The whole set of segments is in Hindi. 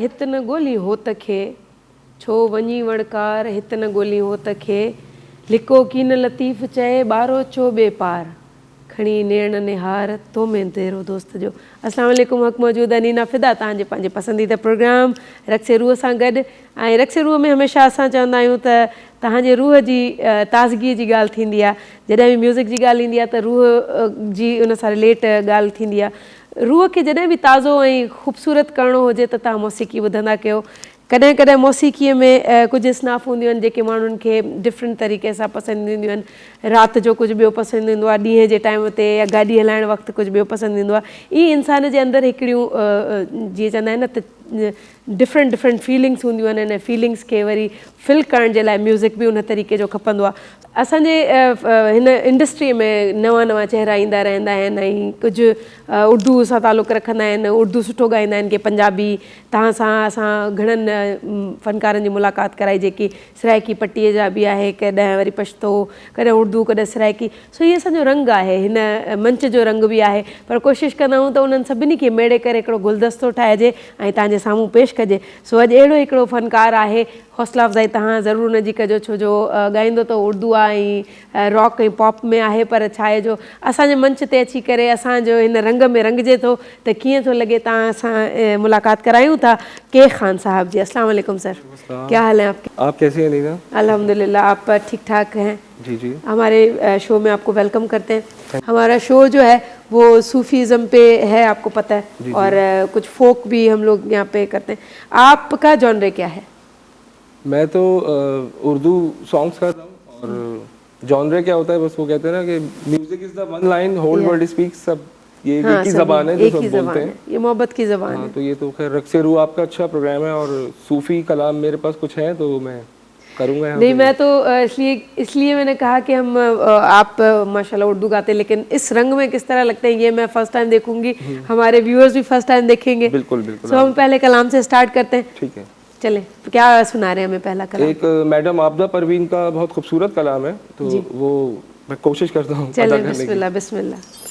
हित न ॻोल्ही होत खे, छो वञी वणकार हित न ॻोल्ही होत खे, लिको कीन लतीफ़ चए ॿारो छो ॿिए पार, खणी नेण निहार तो में तेरो दोस्त जो। अस्सलाम वालेकुम, हक़ मौजूद आहे नीना फ़िदा तव्हांजे पंहिंजे पसंदीदा प्रोग्राम रक्से रूह सां गॾु। ऐं रक्से रूह में हमेशह असां चवंदा आहियूं त तव्हांजे रूह जी ताज़गीअ जी ॻाल्हि थींदी आहे। जॾहिं बि म्यूज़िक जी ॻाल्हि ईंदी आहे त रूह जी उन सां रिलेट ॻाल्हि थींदी आहे। रूह खे जॾहिं बि ताज़ो ऐं ख़ूबसूरत करिणो हुजे त तव्हां मौसीक़ी ॿुधंदा कयो। कॾहिं कॾहिं मौसीक़ीअ में कुझु स्नाफ हूंदियूं आहिनि जेके माण्हुनि खे डिफरेंट तरीक़े सां पसंदि ईंदियूं आहिनि। राति जो कुझु ॿियो पसंदि ईंदो आहे, ॾींहं जे टाइम ते या गाॾी हलाइण वक़्तु कुझु ॿियो पसंदि ईंदो आहे। ई इंसान जे अंदरि हिकिड़ियूं जीअं चवंदा आहिनि न त डिफरेंट फीलिंग्स हूंदियूं आहिनि। ऐं फीलिंग्स खे वरी फिल करण जे लाइ म्यूज़िक बि उन तरीक़े जो खपंदो आहे। असांजे हिन इंडस्ट्रीअ में नवां चहिरा ईंदा रहंदा आहिनि ऐं कुझु उर्दू सां तालुक़ु रखंदा आहिनि, उर्दू सुठो ॻाईंदा आहिनि, के पंजाबी। तव्हां सां असां घणनि फ़नकारनि जी मुलाक़ात कराई जेकी सराइकी पट्टीअ जा बि आहे, कॾहिं वरी पश्तो, कॾहिं उर्दू, कॾहिं सराइकी। सो इहो असांजो रंग आहे, हिन मंच जो रंग बि आहे। पर कोशिशि कंदा आहियूं त उन्हनि सभिनी खे मेड़े करे हिकिड़ो गुलदस्तो ठाहिजे ऐं तव्हांजे साम्हूं पेश कजे। सो अॼु अहिड़ो हिकिड़ो फ़नकार आहे, हौसला अफ़ज़ाई तव्हां ज़रूरु हुनजी कजो, छो जो ॻाईंदो त उर्दू आहे ऐं रॉक ऐं पॉप में आहे, पर छा आहे जो असांजे मंच ते अची करे असांजो हिन रंग में रंगजे थो त कीअं थो लॻे। तव्हां सां मुलाक़ात करायूं था के ख़ान साहब जी। अस्सलाम वालेकुम सर, क्या हाल है आपके? आप कैसी हैं नीना? अल्हम्दुलिल्लाह, आप ठीक ठाक हैं? जी जी। हमारे शो में आपको वेलकम करते हैं। हमारा शो जो है वो सूफीज़म पे है, आपको पता है, जी और जी। कुछ फोक भी हम लोग यहाँ पे करते हैं। आपका जॉनरे क्या है? मैं तो उर्दू सॉन्ग्स करता हूँ। और जॉनरे क्या होता है, बस वो कहते हैं ना कि music is the one line whole world speaks, सब ये एक ही ज़बान है जो सब बोलते हैं। ये मोहब्बत की ज़बान हाँ, है। तो ये तो खैर रक्से रूह आपका अच्छा प्रोग्राम है और सूफी कलाम मेरे पास कुछ है तो मैं करूँगा यहाँ नहीं, पे। मैं तो इसलिए मैंने कहा कि हम आप माशाल्लाह उर्दू गाते, लेकिन इस रंग में किस तरह लगते हैं ये मैं फर्स्ट टाइम देखूंगी, हमारे व्यूअर्स भी फर्स्ट टाइम देखेंगे। बिल्कुल बिल्कुल। सो हम पहले कलाम से स्टार्ट करते हैं। ठीक है, चले, क्या सुना रहे हैं हमें पहला कलाम? एक मैडम आबदा परवीन का बहुत खूबसूरत कलाम है, तो वो मैं कोशिश करता हूँ अदा चले, करने की। बिस्मिल्लाह बिस्मिल्लाह।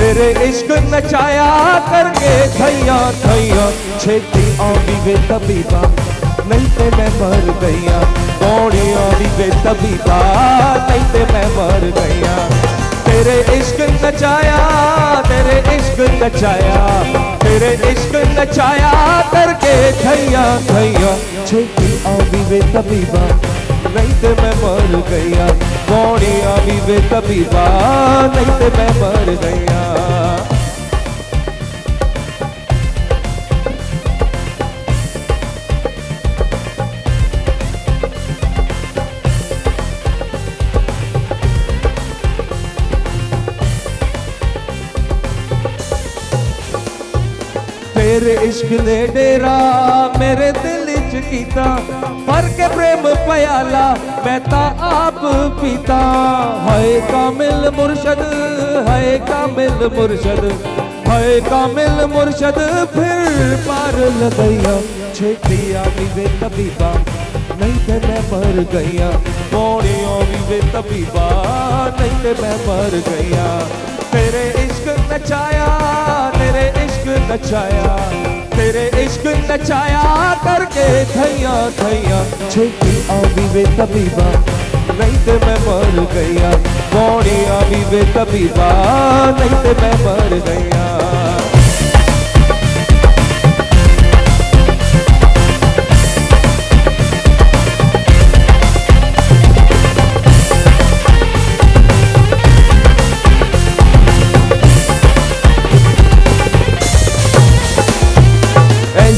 तेरे इश्क नचाया करके थैया थैया, छेती आवी वे तबीबा, नहीं ते मैं मर गईया। कौड़ी आवी वे तबीबा, नहीं ते मैं मर गईया। तेरे इश्क नचाया, तेरे इश्क नचाया, तेरे इश्क नचाया करके थैया थैया, छेती आवी वे तबीबा, नहीं ते मैं मर गईया। कौड़ी आवी वे तबीबा, नहीं ते मैं मर गईया। तेरे इश्क ने डेरा मेरे दिल च कीता, भर के प्रेम प्याला मैं ता आप पीता। हाय कामिल मुर्शद, हाय कामिल मुर्शद, हाय कामिल मुर्शद, फिर पार लगैया। छेती आवी वे तबीबा, नहीं ते मैं मर गईया। कौड़ी आवी वे तबीबा, नहीं ते मैं मर गईया। तेरे इश्क नचाया, तेरे इश्क नचाया, तेरे इश्क नचाया करके थैया थैया, छेती आवी वे तबीबा, नहीं ते मैं मर गईया। कौड़ी आवी वे तबीबा, नहीं ते मैं मर गईया।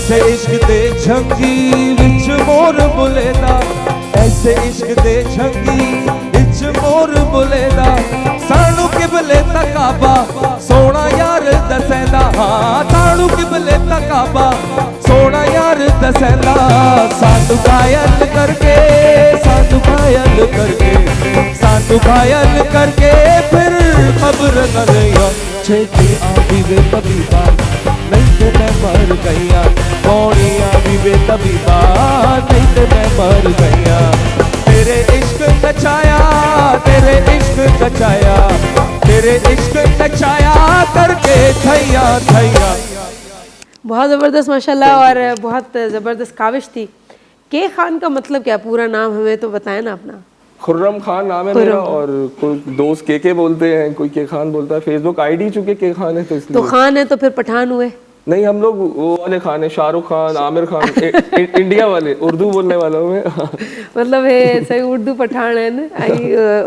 ऐसे इश्क दे झंगी विच मोर बुलेदा, ऐसे इश्क दे झंगी विच मोर बुलेदा, सानू किबले तकाबा सोना यार दसेंदा, हाँ सानू किबले तकाबा सोना यार दसेंदा, सानू घायल करके, सानू घायल करके, सानू घायल करके फिर खबर न लिया, छेती आवी वे तबीबा नहीं तो मैं मर गईया, कौनी आवी वे तबीबा नहीं तो मैं मर गईया, तेरे इश्क नचाया, तेरे इश्क नचाया, तेरे इश्क नचाया करके थैया थैया। बहुत ज़बरदस्त माशाल्लाह, और बहुत ज़बरदस्त काविश थी। के खान का मतलब क्या पूरा नाम हमें तो बताएं ना अपना। खुर्रम खान नाम है मेरा, और कोई दोस्त के बोलते हैं, कोई के खान बोलता है, फेसबुक आईडी चूंकि के खान है तो इसलिए। तो खान है तो फिर पठान हुए? नहीं, हम लोग वो वाले खान है, शाहरुख खान, आमिर खान, इंडिया वाले, उर्दू बोलने वाला हूँ मैं। मतलब है सही उर्दू पठान है ना,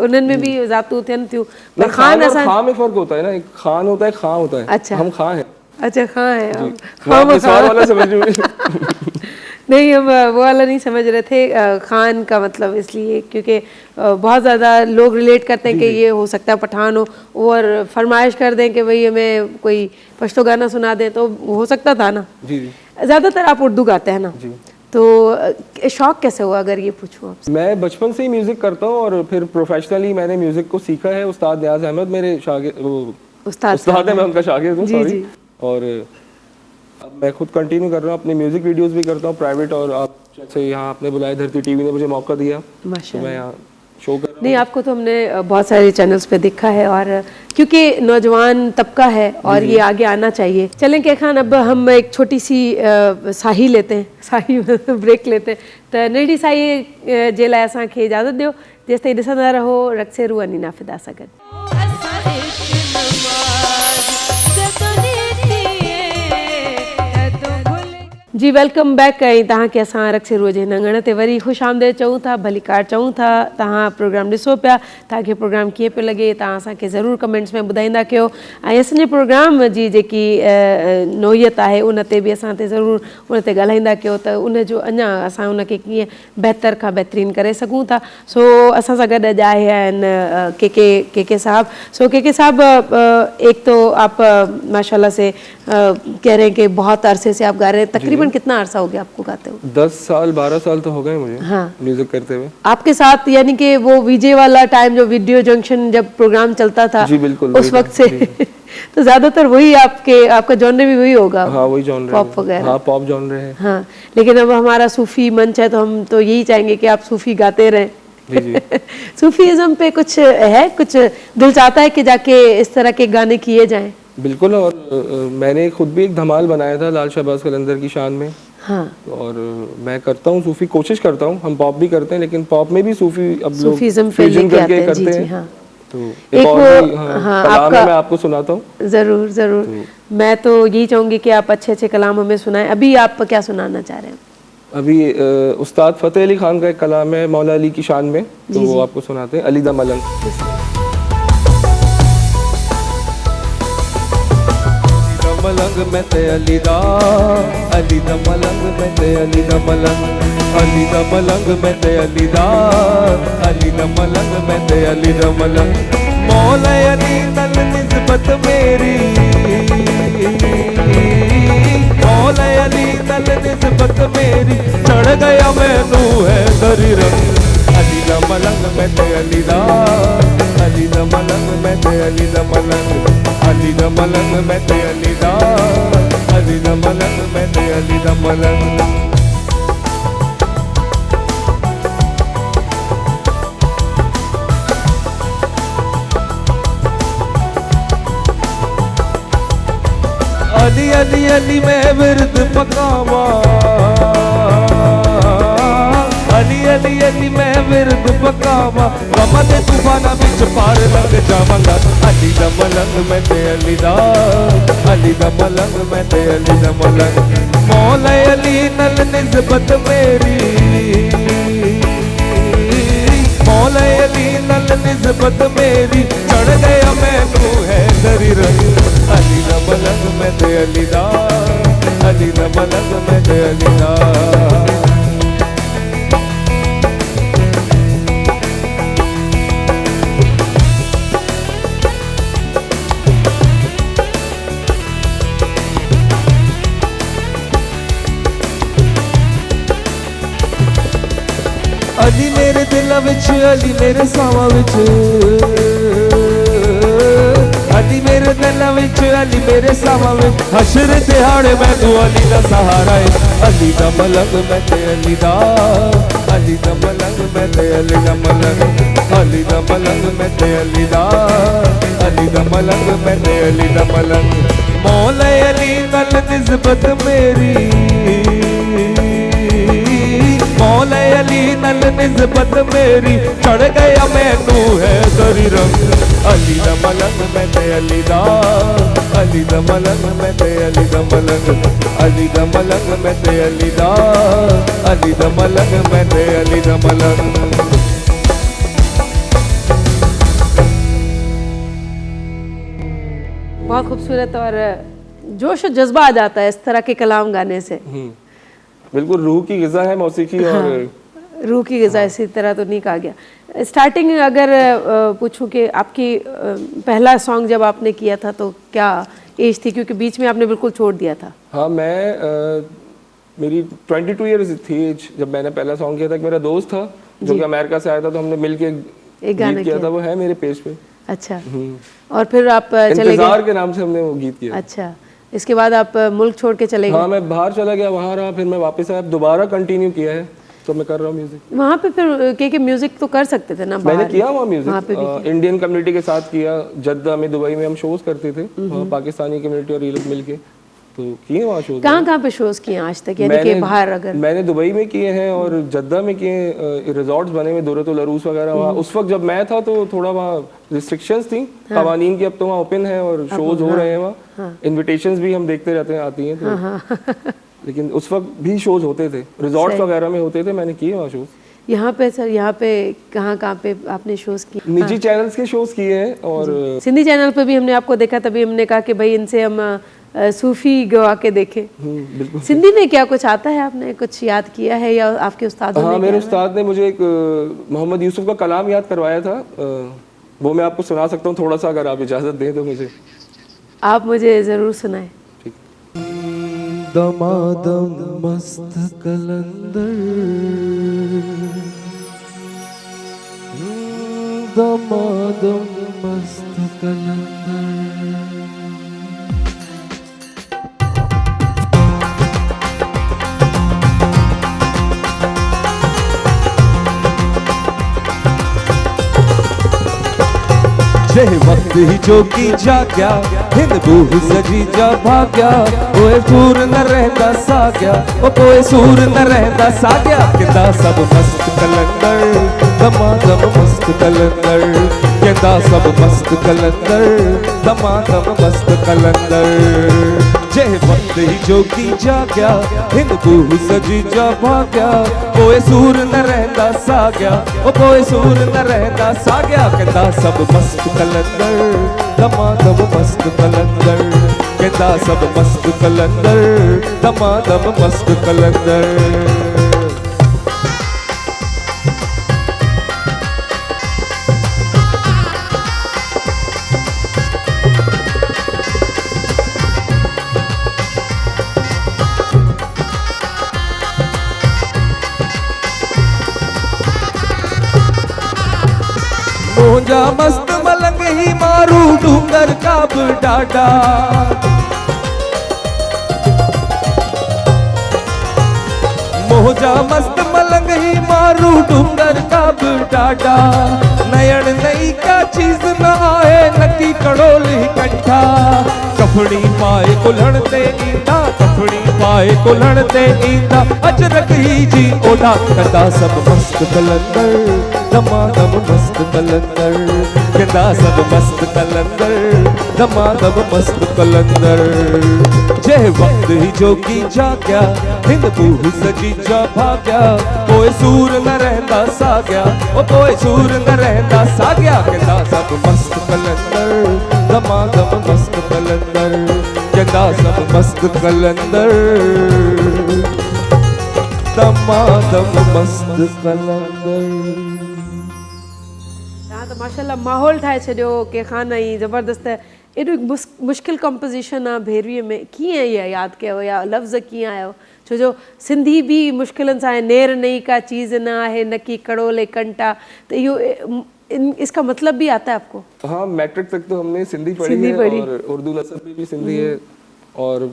उन्हनि में भी ज़ातू थियनि थियूं, पर खान खान और असां। खां में फर्क होता है ना, एक खान होता है, खां होता है। अच्छा, हम खां हैं। अच्छा खां है, खां में सवाल वाला समझ में नहीं हम वो वाला नहीं समझ रहे थे। खान का मतलब इसलिए क्योंकि बहुत ज़्यादा लोग रिलेट करते हैं कि ये हो सकता है पठान हो, और फरमाइश कर दें कि भाई हमें कोई पश्तो गाना सुना दें, तो हो सकता था ना। जी जी। ज़्यादातर आप उर्दू गाते हैं ना जी। तो शौक कैसे हुआ अगर ये पूछूं आपसे? मैं बचपन से ही म्यूजिक करता हूँ, और फिर प्रोफेशनली मैंने म्यूजिक को सीखा है। उस्ताद नियाज अहमद मेरे उस्ताद है, मैं उनका शागिर्द हूँ, सॉरी। और अब मैं खुद कंटिन्यू कर रहा हूँ, अपने म्यूजिक वीडियोस भी करता हूँ प्राइवेट, और आप जैसे यहाँ आपने बुलाया, धरती टीवी ने मुझे मौका दिया, तो मैं यहाँ शो कर रहा हूँ। नहीं, आपको तो हमने बहुत सारे चैनल्स पे देखा है, और क्योंकि नौजवान तबका है और ये आगे आना चाहिए। चलें के खान, अब हम एक छोटी सी साही लेते हैं, साही ब्रेक लेते हैं, तो नंढी साही जे लाइ असांखे इजाज़त ॾियो, जेसि ताईं ॾिसंदा रहो रक्से रूह अनीना फिदा सां गॾु। जी वेलकम बैक। ऐं तव्हांखे असां रक्से रूह जे हिन अङण ते वरी ख़ुशि आमदेद चऊं था, भलीकार चऊं था। तव्हां प्रोग्राम ॾिसो पिया, तव्हांखे प्रोग्राम कीअं पियो लॻे, तव्हां असांखे ज़रूरु कमेंट्स में ॿुधाईंदा कयो। ऐं असांजे प्रोग्राम जी जेकी नोयत आहे उन ते बि असां ते ज़रूरु उन ते ॻाल्हाईंदा कयो, त उनजो अञा असां उनखे कीअं बहितर खां बहितरीन करे सघूं था। सो असां सां गॾु अॼु आए आहिनि के साहब। सो के साहब, एक तो आप माशाल्लाह से कह रहे हैं कि बहुत अरसे से आप गा रहे हैं, तकरीबन कितना अरसा हो गया आपको गाते हुए? 10 साल 12 साल तो हो गए मुझे। हाँ। म्यूजिक करते हुए आपके साथ, यानी कि वो वीजे वाला टाइम जो वीडियो जंक्शन जब प्रोग्राम चलता था, जी बिल्कुल, उस वक्त से तो ज्यादातर वही आपका जॉनर भी वही होगा? हाँ वही जॉनर, पॉप वगैरह। हाँ पॉप जॉनर है। हाँ, लेकिन अब हमारा सूफी मंच है, तो हम तो यही चाहेंगे कि आप सूफी गाते रहें। जी जी। सूफीज़म पे कुछ है, कुछ दिल चाहता है कि जाके इस तरह के गाने किए जाएं? बिल्कुल, और मैंने खुद भी एक धमाल बनाया था लाल शहबाज कलंदर की शान में। हाँ। और मैं करता हूँ सूफी, कोशिश करता हूँ। हम पॉप भी करते हैं, लेकिन पॉप में भी सूफी अब लोग सूफीज़म पे फ्यूजन लेके आते करके हैं। जी करते जी। हैं। हाँ। तो एक एक और वो, भी हाँ, कलाम है, आपका मैं आपको सुनाता हूँ। ज़रूर ज़रूर। मैं तो यही चाहूँगी कि आप अच्छे अच्छे कलाम हमें सुनाएं। अभी आप क्या सुनाना चाह रहे हैं? अभी उस्ताद फतेह अली खान का एक कलाम है मौला अली की शान में, तो वो आपको सुनाते हैं, अली दा मलंग। मलंग में ते अली दा मलंग में ते अली दा मलंग, अली दा मलंग में ते अली दा मलंग में ते अली दा मलंग। मौला अली नल निस्बत मेरी, मौला अली नल निस्बत मेरी, चढ़ गया मैनू है दरी रंग। अली दा मलंग में ते अली दा मलंग में ते अली दा मलंग, अली दा मलंग में ते अली दा मलंग में ते अली दा मलंग। अली अली अली मैं विरद पकावा, अली अली अली मैं विरद पकावा, गम दे तूफाना विच पार लंघ जावांगा। अली दा मलंग मैं ते अली दा मलंग मैं ते अली दा मलंग। मौला अली नल निस्बत मेरी, मौला अली नल निस्बत मेरी, चढ़ गया मैनू है दरी रंग। अली दा मलंग मैं ते अली दा अली दा मलंग मैं ते अली दा। अली मेरे दिल विच अली मेरे सावां विच, अली मेरे दिल विच अली मेरे सावां विच, हशर दिहाड़े मैनू अली दा सहारा है। अली दा मलंग मैं ते अली दा, अली दा मलंग मैं ते अली दा मलंग, अली दा मलंग मैं ते अली दा, अली दा मलंग मैं ते अली दा मलंग। मौला अली नाल निस्बत मेरी, मौला अली नाल निस्बत मेरी, चढ़ गया मैनू है दरी रंग। अली दा मलंग मैं ते अली दा, अली दा मलंग मैं ते अली दा मलंग, अली दा मलंग मैं ते अली दा, अली दा मलंग मैं ते अली दा मलंग। बहुत खूबसूरत और जोश और जज्बा आ जाता है इस तरह के कलाम गाने से। बिल्कुल रूह की ग़िज़ा है मौसीकी। और रूह की ग़िज़ा इसी तरह तो नहीं कहा गया। स्टार्टिंग अगर पूछूं कि आपकी पहला सॉन्ग जब आपने किया था तो क्या एज थी, क्योंकि बीच में आपने बिल्कुल छोड़ दिया था? हाँ, मैं मेरी 22 ईयर्स थी एज जब मैंने पहला सॉन्ग किया था। मेरा दोस्त था जो कि अमेरिका से आया था, तो हमने मिलके एक गाना किया था, वो है मेरे पेज पे। अच्छा, और फिर आप चले गए? इंतजार के नाम से हमने वो गीत किया। अच्छा, इसके बाद आप मुल्क छोड़ के चले गए? हाँ, मैं बाहर चला गया, वहाँ रहा, फिर मैं वापस आया, दोबारा कंटिन्यू किया है, तो मैं कर रहा हूँ म्यूजिक वहाँ पे। फिर के म्यूजिक तो कर सकते थे ना बाहर? मैंने किया वहाँ म्यूजिक, इंडियन कम्युनिटी के साथ किया। जद्दा में, दुबई में हम शोज करते थे, वहाँ पाकिस्तानी कम्युनिटी और ये लोग मिलके तो किए वहाँ शोज। कहाँ पे शोज किए आज तक, यानी कि बाहर? अगर मैंने दुबई में किए हैं और जद्दा में किए, रिजॉर्ट्स बने हुए दुरतुल अरूस वगैरह वहाँ। उस वक्त जब मैं था तो थोड़ा वहाँ रिस्ट्रिक्शंस थी कवानीन की, अब तो वहाँ ओपन है और शोज हो रहे हैं वहाँ। इनविटेशंस भी हम देखते रहते हैं, आती हैं तो। लेकिन उस वक्त भी शोज होते थे, रिजॉर्ट्स वगैरह में होते थे, मैंने किए वहाँ शोज। यहाँ पे सर, यहाँ पे कहाँ पे आपने शोज किए? निजी चैनल्स के शोज किए हैं और सिंधी चैनल पे भी हमने आपको देखा, तभी हमने कहा कि भाई इनसे हम सूफी गवा के देखे। बिल्कुल। सिंधी में क्या कुछ आता है, आपने कुछ याद किया है या आपके उस्ताद? हाँ, मेरे उस्ताद ने मुझे एक मोहम्मद यूसुफ का कलाम याद करवाया था, वो मैं आपको सुना सकता हूँ थोड़ा सा, अगर आप इजाज़त दें तो मुझे। आप मुझे ज़रूर सुनाएं। दमादम मस्त कलंदर, दमादम मस्त कलंदर। जह वक्त ही जोगी जाग्या, हिंद बूह सजी जा भाग्या, कोई सूर न रहता साग्या, ओ कोई सूर न रहता साग्या। कहता सब मस्त कलंदर, दमादम मस्त कलंदर, कहता सब मस्त कलंदर, दमादम मस्त कलंदर। जह वक्त ही जोगी जाग्या, हिंद बूह सजी जा भाग्या, कोई सूर न रहता साग्या, ओ कोई सूर न रहता साग्या। कहता सब मस्त कलंदर, दमादम मस्त कलंदर, कहता सब मस्त कलंदर, दमादम मस्त कलंदर। मोजा मस्त मलंग ही मारू डूंगर काब डाडा, मोजा मस्त मलंग ही मारू डूंगर काब डाडा। नयन नई का चीज न आए, नकी कड़ोल ही कंठा, कफड़ी पाए कुल्हण ते ईंदा, कफड़ी पाए कुल्हण ते ईंदा, अजरक ही जी ओढ़ा। कहता सब मस्त कलंदर, दमादम मस्त कलंदर, कहता सब मस्त कलंदर, दमादम मस्त कलंदर। जह वक्त ही जोगी जाग्या, हिंद बूह सजी जा भाग्या, कोई सूर न रहता साग्या, ओ कोई सूर न रहता साग्या। कहता सब मस्त कलंदर, दमादम मस्त कलंदर, कहता सब मस्त कलंदर, दमादम मस्त कलंदर। तव्हां त माशाल्लाह माहौल ठाहे छॾियो के खान ई ज़बरदस्त। एॾो मुश्किल कंपोज़िशन आहे भैरवीअ में, कीअं इहा यादि कयो या लफ़्ज़ कीअं आयो? छो जो सिंधी बि मुश्किलनि सां आहे, नेर नई का चीज़ न आहे न की कड़ोले कंटा, त इहो इसका मतलब भी आता है आपको? हाँ, मैट्रिक तक तो हमने सिंधी पढ़ी है और उर्दू नस्ब में भी सिंधी है, और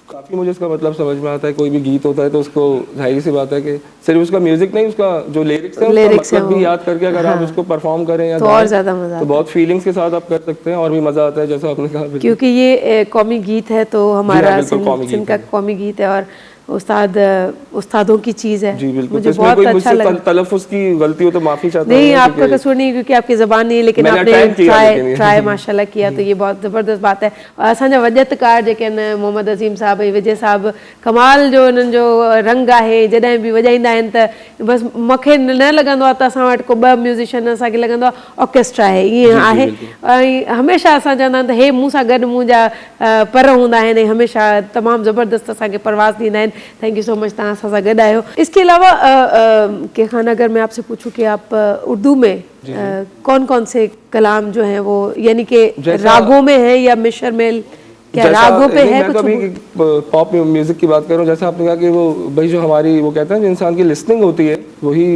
काफ़ी मुझे इसका मतलब समझ में आता है। कोई भी गीत होता है तो उसको जाहिर सी बात है कि सिर्फ उसका म्यूजिक नहीं, उसका जो लिरिक्स है उसका मतलब भी याद करके अगर आप उसको परफॉर्म करें या तो और ज़्यादा मज़ा, तो बहुत फीलिंग्स के साथ आप कर सकते हैं और भी मज़ा आता है, जैसा आपने कहा। क्योंकि ये कौमी गीत है तो हमारा सिंध का कौमी गीत है और उस्तादों की चीज़ है। जी बिल्कुल, मुझे बहुत अच्छा लगा। तलफ़्फ़ुज़ की गलती हो तो माफ़ी चाहता हूं। नहीं, आपका कसूर नहीं, क्योंकि आपकी ज़बान नहीं, लेकिन आपने ट्राई माशाल्लाह किया, तो ये बहुत ज़बरदस्त बात है। और असांजा वजतकार जेके आहिनि मोहम्मद अज़ीम साहब ऐं विजय साहब, कमाल जो उन्हनि जो रंग आहे। जॾहिं बि वॼाईंदा आहिनि त बसि मूंखे न लॻंदो आहे त असां वटि को ॿ म्यूज़िशियन, असांखे लॻंदो आहे ऑर्केस्ट्रा आहे, ईअं आहे। ऐं हमेशह असां चवंदा आहिनि त हे मूं सां गॾु मुंहिंजा पर हूंदा आहिनि, हमेशह तमामु ज़बरदस्त असांखे परवाज़ ॾींदा आहिनि। थैंक यू सो मच, तव्हां असां सां गॾु आहियो। इसके अलावा के खान, अगर मैं आपसे पूछूं कि आप उर्दू में कौन कौन से कलाम जो हैं वो, यानी कि रागों में है या मिशर में, क्या रागों पे है कुछ? मैं कभी पॉप म्यूजिक की बात करूं, जैसे आपने कहा कि वो भाई जो हमारी वो कहते हैं जो इंसान की लिसनिंग होती है, वही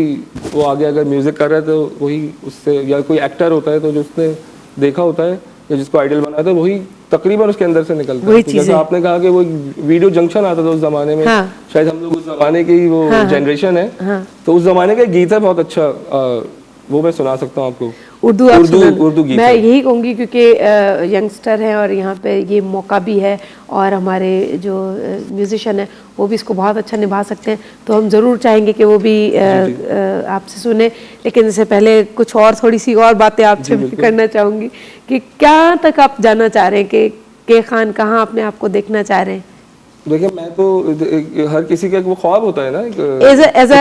वो आगे अगर म्यूजिक कर रहा है तो वही उससे, या कोई एक्टर होता है तो जो उसने देखा होता है या जिसको आइडल बनाया था वही तकरीबन उसके अंदर से निकलता है। जैसे आपने कहा कि वो वीडियो जंक्शन आता था उस जमाने में, शायद हम लोग उस जमाने की वो जनरेशन है, तो उस जमाने का गीत है बहुत अच्छा, वो मैं सुना सकता हूँ आपको। उर्दू गीत मैं यही कहूँगी, क्योंकि यंगस्टर हैं और यहाँ पे ये मौका भी है, और हमारे जो म्यूज़िशियन हैं वो भी इसको बहुत अच्छा निभा सकते हैं, तो हम ज़रूर चाहेंगे कि वो भी आपसे सुने। लेकिन इससे पहले कुछ और थोड़ी सी और बातें आपसे भी करना चाहूँगी कि क्या तक आप जानना चाह रहे हैं कि के खान कहाँ अपने आप को देखना चाह रहे हैं? देखिए, मैं तो हर किसी का एक वो ख्वाब होता है ना, एक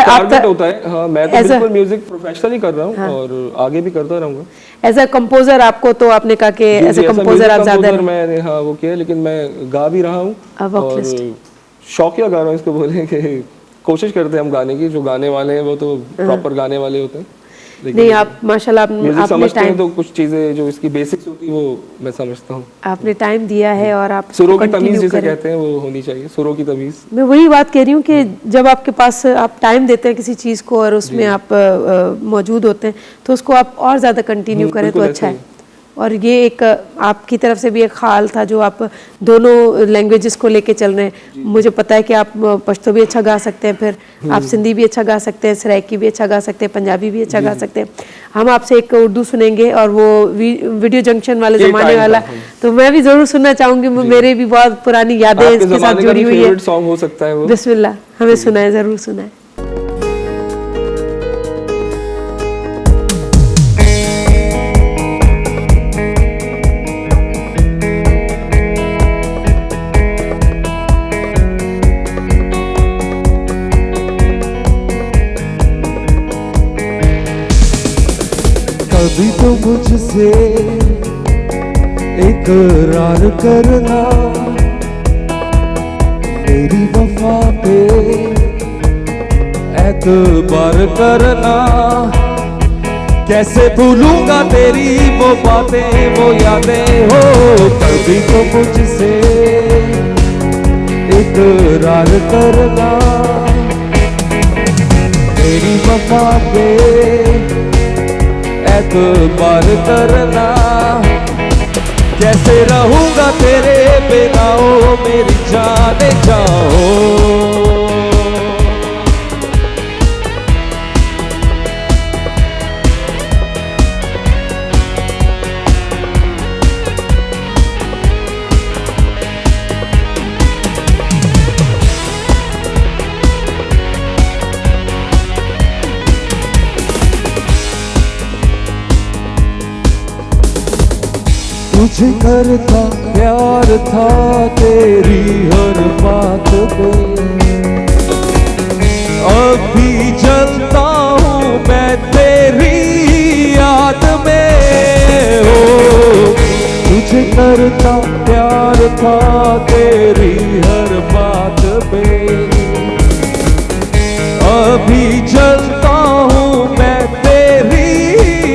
टारगेट होता है। हाँ, मैं तो बिल्कुल म्यूजिक प्रोफेशनली कर रहा हूँ और आगे भी करता रहूँगा। एज अ कंपोजर आपको, तो आपने कहा कि एज अ कंपोजर आप ज़्यादा, मैंने हाँ वो किया, लेकिन मैं गा भी रहा हूँ और शौकिया गा रहा हूँ, इसको बोले कि कोशिश करते हैं हम गाने की। जो गाने वाले हैं वो तो प्रॉपर गाने वाले होते हैं, नहीं आप माशाल्लाह आपने टाइम, तो कुछ चीजें जो इसकी बेसिक्स होती है वो मैं समझता हूँ। आपने टाइम दिया है और आप सुरों की तमीज जिसे कहते हैं वो होनी चाहिए, सुरों की तमीज। मैं वही बात कह रही हूँ कि जब आपके पास आप टाइम देते हैं किसी चीज़ को और उसमें आप मौजूद होते हैं, तो उसको आप और ज़्यादा कंटिन्यू करें तो अच्छा है। और ये एक आपकी तरफ से भी एक ख्याल था जो आप दोनों लैंग्वेजेस को लेके चल रहे हैं। मुझे पता है कि आप पश्तो भी अच्छा गा सकते हैं, फिर आप सिंधी भी अच्छा गा सकते हैं, सराइकी भी अच्छा गा सकते हैं, पंजाबी भी अच्छा गा सकते हैं। हम आपसे एक उर्दू सुनेंगे और वो वीडियो जंक्शन वाले ज़माने वाला, तो मैं भी ज़रूर सुनना चाहूँगी। मेरे भी बहुत पुरानी यादें इसके साथ जुड़ी हुई है। सॉन्ग हो सकता है वो। बिस्मिल्लाह, हमें सुनाए, ज़रूर सुनाए। कभी तो मुझसे इकरार करना, तेरी वफा पे एतबार करना। कैसे भूलूंगा तेरी वो बातें वो यादें हो। कभी तो मुझसे इकरार करना, तेरी वफा पे एतबार करना। कैसे रहूंगा तेरे बिना ओ मेरी जाने जाओ। तुझे करता प्यार था तेरी हर बात पे, अब भी जलता हूँ मैं तेरी याद में हो। तुझे तुझे करता प्यार था तेरी हर बात पे, अभी जलता हूँ मैं तेरी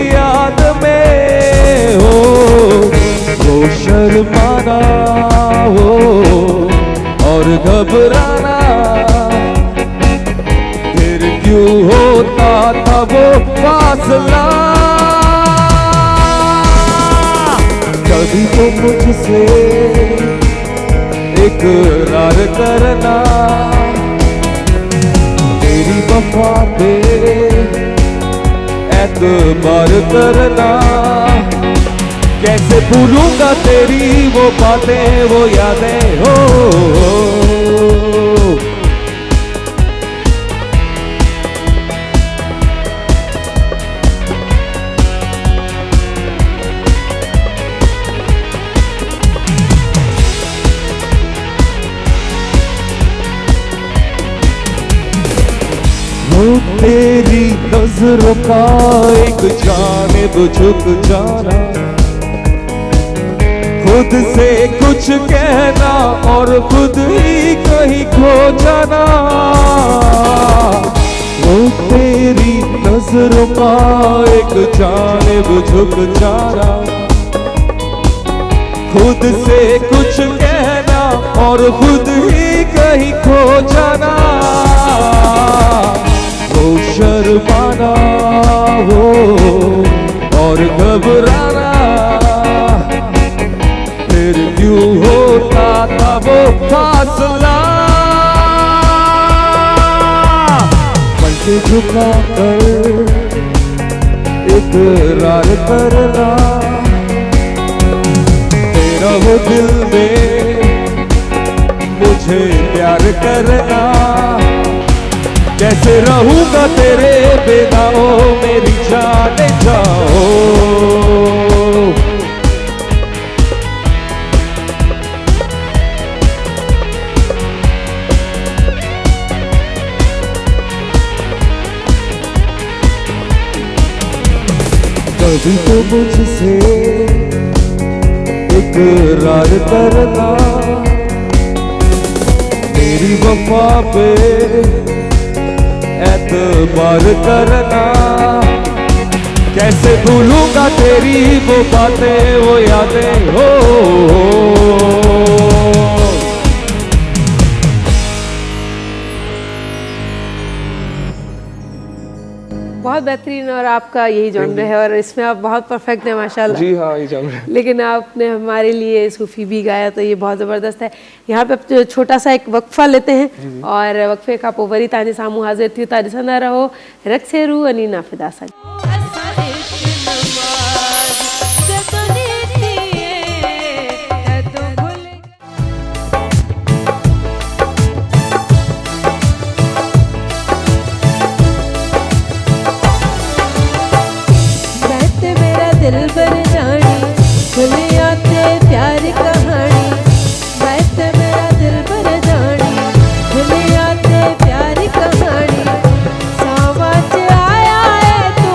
याद में। हो शर्माना हो और घबराना, फिर क्यों होता था वो फासला। कभी तो मुझसे इकरार करना, तेरी वफा पे एतबार करना। कैसे भूलूंगा तेरी वो बातें वो यादें हो। तेरी नजरों का एक जानिब झुक जाना, खुद से कुछ कहना और खुद ही कहीं खो जाना। वो तेरी नजरों का एक जानिब झुक जाना, खुद से कुछ कहना और खुद ही कहीं खो जाना। वो शर्माना हो और घबराना, फिर क्यों होता था वो फासला। मन के झुका कर इकरार करना, तेरा वो दिल में मुझे प्यार करना। कैसे रहूंगा तेरे बिना ओ मेरी जान जाओ। कभी तो मुझसे इकरार करना, तेरी वफा पे एतबार करना। कैसे भूलूंगा तेरी वो बातें वो यादें हो। बहुत बेहतरीन, और आपका यही जॉनर है और इसमें आप बहुत परफेक्ट हैं माशाल्लाह। जी हाँ, ये जॉनर है। लेकिन आपने हमारे लिए सूफी भी गाया तो ये बहुत ज़बरदस्त है। यहाँ पे अब छोटा सा एक वक्फा लेते हैं और वक्फे का पोइ वरी तव्हांजे साम्हूं हाज़िर थियूं था। ॾिसंदा रहो रक्से रू अनी नाफिदा सां। दिल बर जानी दुनिया ते प्यार कहानी, मैं ते मेरा दिल बर जानी दुनिया ते प्यार कहानी। सावा च आया है तू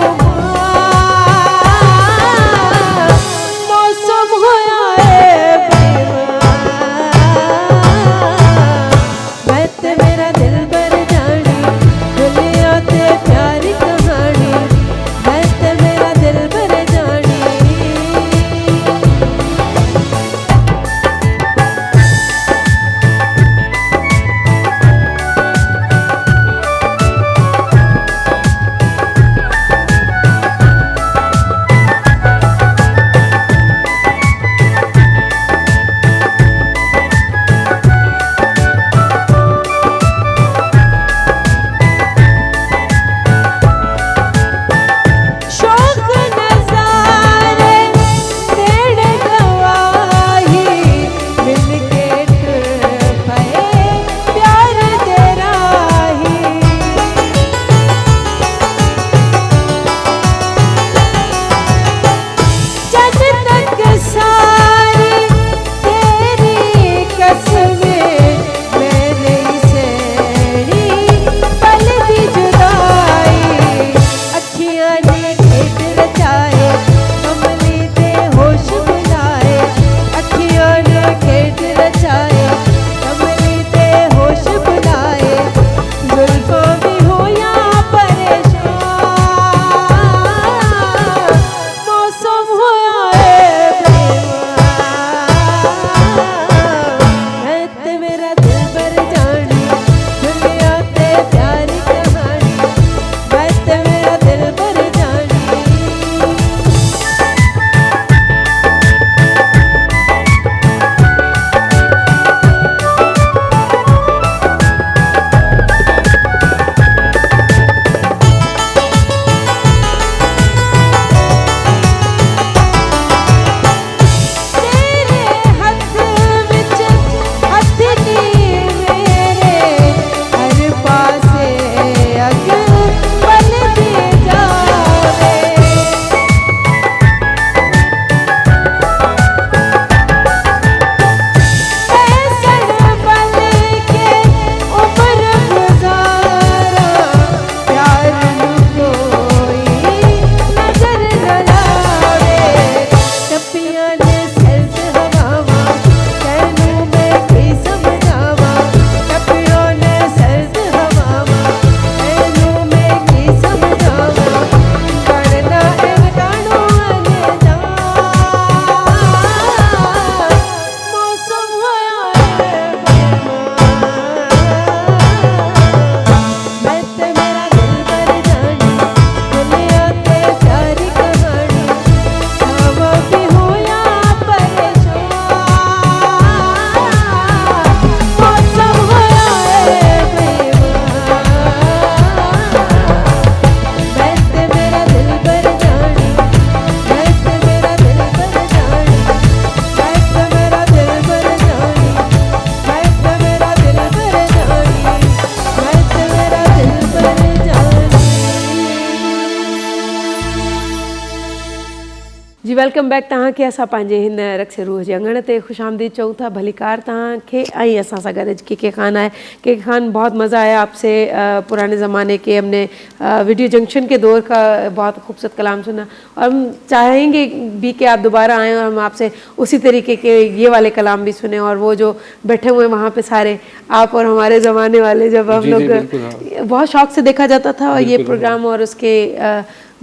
वेलकम बैक तव्हांखे असां पंहिंजे हिन रक्स रूह जे अंगण ते ख़ुशि आमदीद चऊं था। भलीकार तव्हांखे ऐं असां सां गॾु के खान है। के खान बहुत मज़ा आया आपसे पुराने ज़माने के हमने वीडियो जंक्शन के दौर का बहुत खूबसूरत कलाम सुना और हम चाहेंगे भी कि आप दोबारा आएँ और हम आपसे उसी तरीके के ये वाले कलाम भी सुने। और वो जो बैठे हुए वहाँ पे सारे आप और हमारे ज़माने वाले, जब हम लोग बहुत शौक से देखा जाता था ये प्रोग्राम और उसके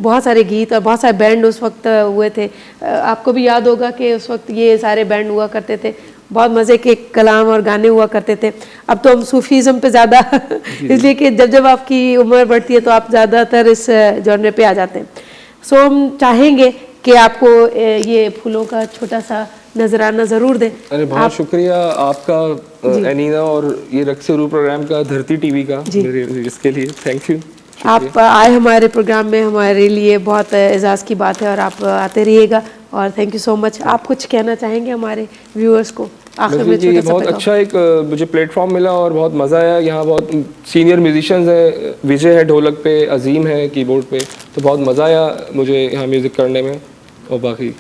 बहुत सारे गीत और बहुत सारे बैंड उस वक्त हुए थे। आपको भी याद होगा कि उस वक्त ये सारे बैंड हुआ करते थे, बहुत मज़े के कलाम और गाने हुआ करते थे। अब तो हम सूफीज़म पे ज़्यादा इसलिए कि जब जब आपकी उम्र बढ़ती है तो आप ज़्यादातर इस जॉनर पे आ जाते हैं। सो हम चाहेंगे कि आपको ये फूलों का छोटा सा नजराना ज़रूर दें। अरे बहुत शुक्रिया आपका एनीना और ये रक्स रूह प्रोग्राम का, धरती टीवी का, इसके लिए थैंक यू। आप आए हमारे प्रोग्राम में, हमारे लिए बहुत एजाज़ की बात है और आप आते रहिएगा और थैंक यू सो मच। आप कुछ कहना चाहेंगे हमारे व्यूअर्स को आखिर में? ये बहुत अच्छा एक मुझे प्लेटफॉर्म मिला और बहुत मज़ा आया। यहाँ बहुत सीनियर म्यूजिशियंस हैं, विजय है ढोलक पे, अजीम है कीबोर्ड पे, तो बहुत मज़ा आया मुझे यहाँ म्यूज़िक करने में। और बाकी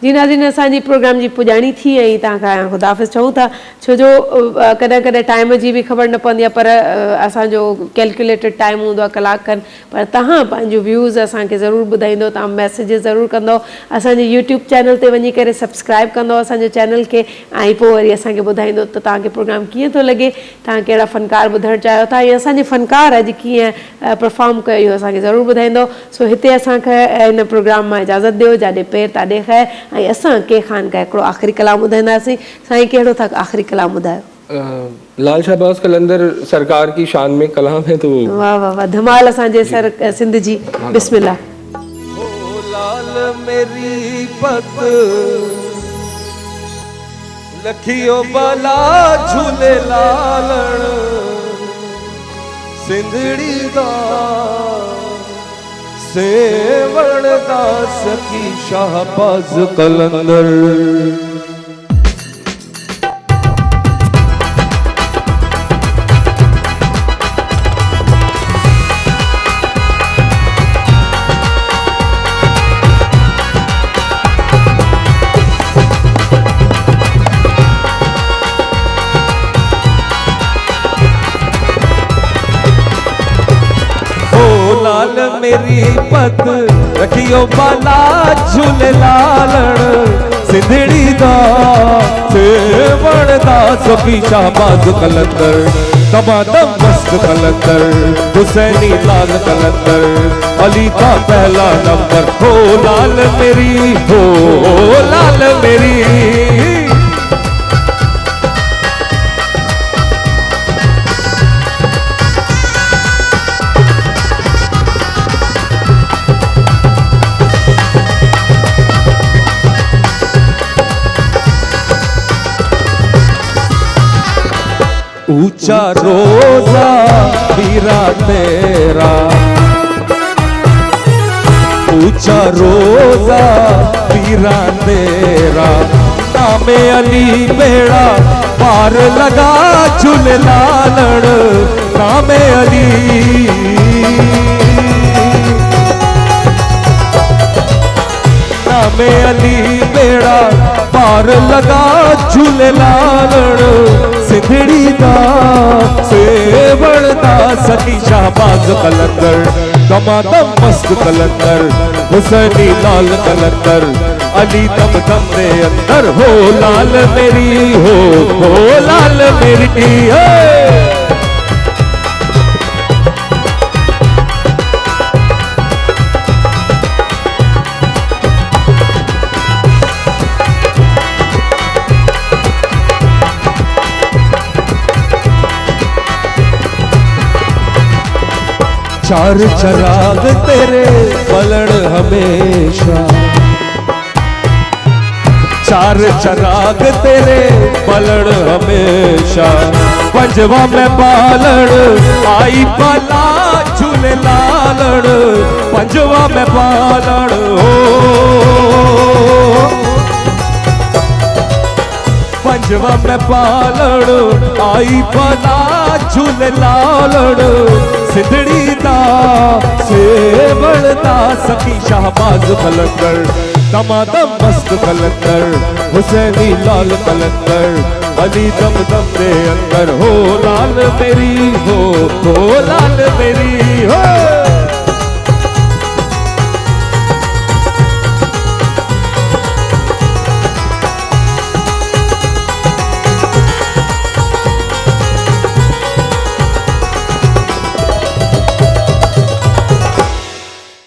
जी नाज़रीन, असांजी प्रोग्राम जी पुॼाणी थी ऐं तव्हांखां ख़ुदाफ़िज़ चऊं था, छो जो कॾहिं कॾहिं टाइम जी बि ख़बर न पवंदी आहे, पर असांजो कैलकुलेटेड टाइम हूंदो आहे कलाक खनि। पर तव्हां पंहिंजो व्यूज़ असांखे ज़रूरु ॿुधाईंदो, तव्हां मैसेजिस ज़रूरु कंदो, असांजे यूट्यूब चैनल ते वञी करे सब्सक्राइब कंदो असांजे चैनल खे, ऐं पोइ वरी असांखे ॿुधाईंदो त तव्हांखे प्रोग्राम कीअं थो लॻे, तव्हां कहिड़ा फ़नकार ॿुधणु चाहियो था ऐं असांजे फ़नकार अॼु कीअं परफॉर्म कयो इहो असांखे ज़रूरु ॿुधाईंदो। सो हिते असांखे हिन प्रोग्राम मां इजाज़त ॾियो, जाॾे पेर ताॾे ख़ैर। ऐं असां के खान का हिकिड़ो आख़िरी कलाम ॿुधाईंदासीं। साईं कहिड़ो था आख़िरी कलाम ॿुधायो? लाल शहबाज कलंदर सरकार की शान में कलाम है, तो वाह वाह वाह, धमाल असांजे सर सिंध जी। बिस्मिल्लाह। ओ लाल मेरी पत लखियो बला झूले लालण सिंधड़ी दा सेवण दास की शाहबाज कलंदर। लाल मेरी पत रखियो बाला झूले लालण सिंधड़ी दा सेवण दास की शाहबाज कलंदर। तमाम मस्त कलंदर हुसैनी लाल कलंदर, अली का पहला नंबर। हो लाल मेरी, हो लाल मेरी, ऊंचा रोजा पीरा तेरा, ऊंचा रोजा पीरा तेरा, नामे अली बेड़ा पार लगा झूले लालण नामे अली। नामे अली बेड़ा पार लगा झूले लालण सिंधड़ी दा सेवण दास की शाहबाज कलंदर। तमाम मस्त कलंदर हुसैनी लाल कलंदर, अली दम दम दे अंदर। हो लाल मेरी, हो लाल मेरी, चार चराग तेरे पलड़ हमेशा, चार चराग तेरे पलड़ हमेशा। पंजवा में पालड़ आई पला झूले लालड़, पंजवा में पालड़ हो, पंजवा में पालड़ आई पला झूले लालड़ सिंधड़ी दा सेवण दास की शाहबाज कलंदर। दमादम मस्त कलंदर, हुसैनी लाल कलंदर, अली दम दम दे अंदर, हो लाल मेरी हो लाल मेरी हो।